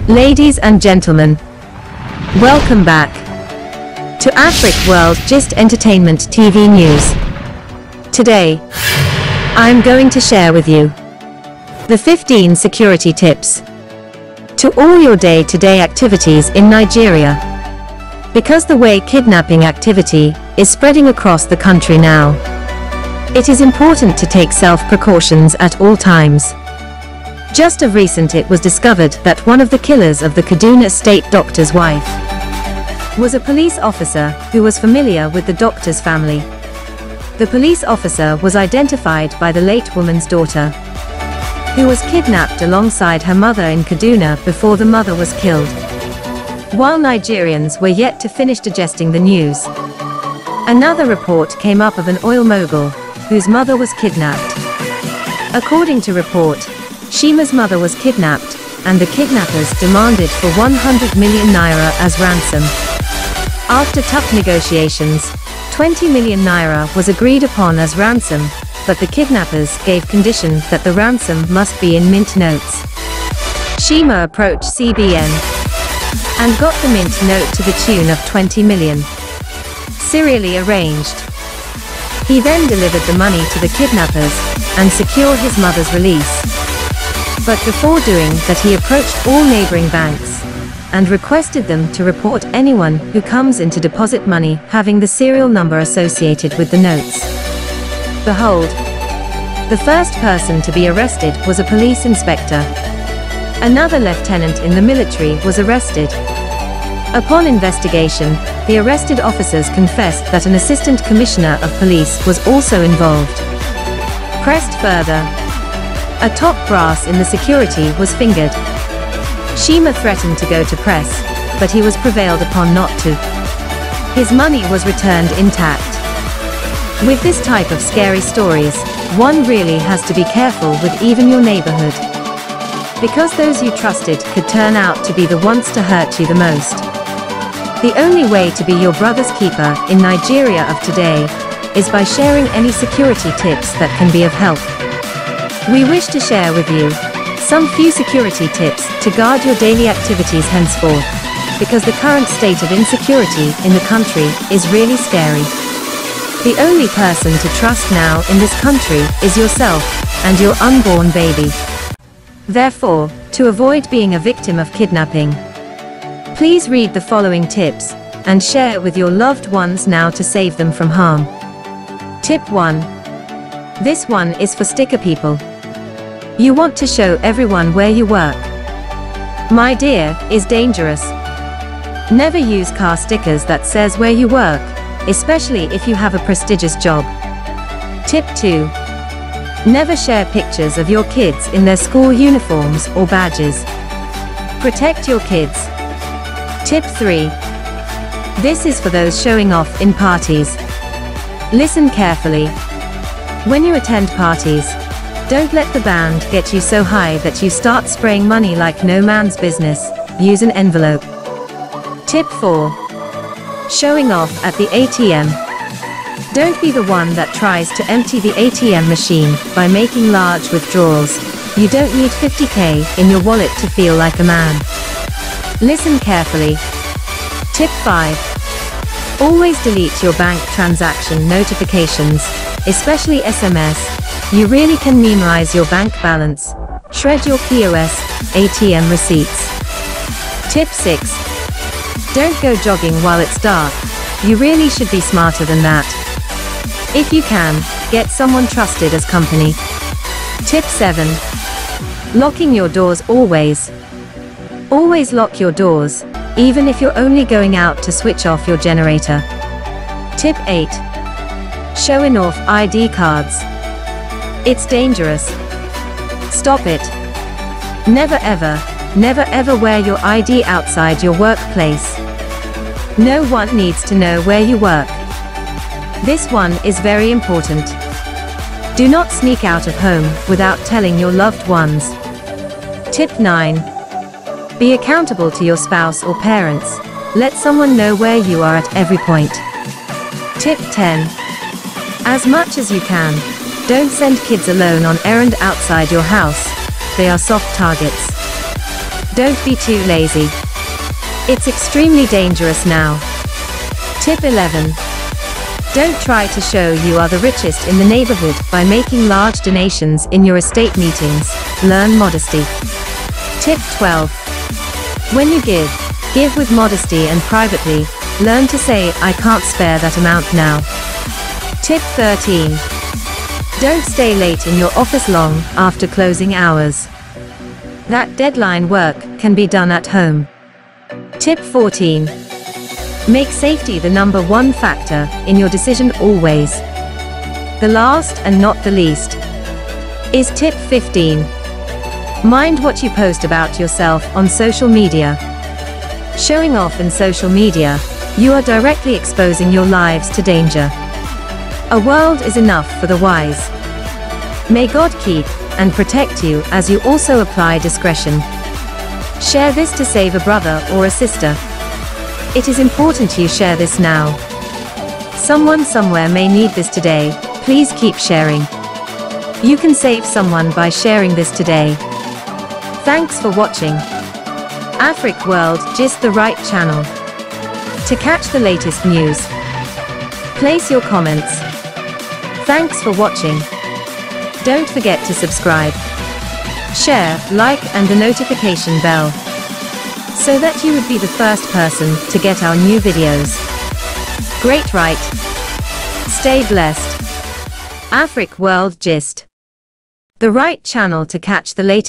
Ladies and gentlemen, welcome back to Afric World Gist Entertainment TV News. Today, I am going to share with you the 15 security tips to all your day-to-day activities in Nigeria. Because the way kidnapping activity is spreading across the country now, it is important to take self-precautions at all times. Just of recent it was discovered that one of the killers of the Kaduna state doctor's wife was a police officer who was familiar with the doctor's family. The police officer was identified by the late woman's daughter, who was kidnapped alongside her mother in Kaduna before the mother was killed. While Nigerians were yet to finish digesting the news, another report came up of an oil mogul whose mother was kidnapped. According to report, Shima's mother was kidnapped, and the kidnappers demanded for 100 million naira as ransom. After tough negotiations, 20 million naira was agreed upon as ransom, but the kidnappers gave condition that the ransom must be in mint notes. Shima approached CBN and got the mint note to the tune of 20 million, serially arranged. He then delivered the money to the kidnappers and secured his mother's release. But before doing that, he approached all neighboring banks and requested them to report anyone who comes in to deposit money having the serial number associated with the notes. Behold, the first person to be arrested was a police inspector. Another lieutenant in the military was arrested. Upon investigation, the arrested officers confessed that an assistant commissioner of police was also involved. Pressed further, a top brass in the security was fingered. Shima threatened to go to press, but he was prevailed upon not to. His money was returned intact. With this type of scary stories, one really has to be careful with even your neighborhood, because those you trusted could turn out to be the ones to hurt you the most. The only way to be your brother's keeper in Nigeria of today is by sharing any security tips that can be of help. We wish to share with you some few security tips to guard your daily activities henceforth, because the current state of insecurity in the country is really scary. The only person to trust now in this country is yourself and your unborn baby. Therefore, to avoid being a victim of kidnapping, please read the following tips and share with your loved ones now to save them from harm. Tip 1. This one is for sticker people. You want to show everyone where you work. My dear, is dangerous. Never use car stickers that says where you work, especially if you have a prestigious job. Tip 2. Never share pictures of your kids in their school uniforms or badges. Protect your kids. Tip 3. This is for those showing off in parties. Listen carefully. When you attend parties, don't let the band get you so high that you start spraying money like no man's business. Use an envelope. Tip 4. Showing off at the ATM. Don't be the one that tries to empty the ATM machine by making large withdrawals. You don't need 50k in your wallet to feel like a man. Listen carefully. Tip 5. Always delete your bank transaction notifications, especially SMS. You really can memorize your bank balance. Shred your POS, ATM receipts. Tip 6. Don't go jogging while it's dark. You really should be smarter than that. If you can, get someone trusted as company. Tip 7. Locking your doors always. Always lock your doors, even if you're only going out to switch off your generator. Tip 8. Showing off ID cards. It's dangerous. Stop it. Never ever wear your ID outside your workplace. No one needs to know where you work. This one is very important. Do not sneak out of home without telling your loved ones. Tip 9. Be accountable to your spouse or parents. Let someone know where you are at every point. Tip 10. As much as you can, don't send kids alone on errand outside your house. They are soft targets. Don't be too lazy. It's extremely dangerous now. Tip 11. Don't try to show you are the richest in the neighborhood by making large donations in your estate meetings. Learn modesty. Tip 12. When you give with modesty and privately. Learn to say, I can't spare that amount now. Tip 13. Don't stay late in your office long after closing hours. That deadline work can be done at home. Tip 14. Make safety the number one factor in your decision always. The last and not the least is tip 15. Mind what you post about yourself on social media. Showing off in social media, you are directly exposing your lives to danger. A world is enough for the wise. May God keep and protect you as you also apply discretion. Share this to save a brother or a sister. It is important you share this now. Someone somewhere may need this today. Please keep sharing. You can save someone by sharing this today. Thanks for watching. Afric World Gist, the right channel. To catch the latest news, place your comments. Thanks for watching. Don't forget to subscribe, share, like and the notification bell, so that you would be the first person to get our new videos. Great, right? Stay blessed. Afric World Gist, the right channel to catch the latest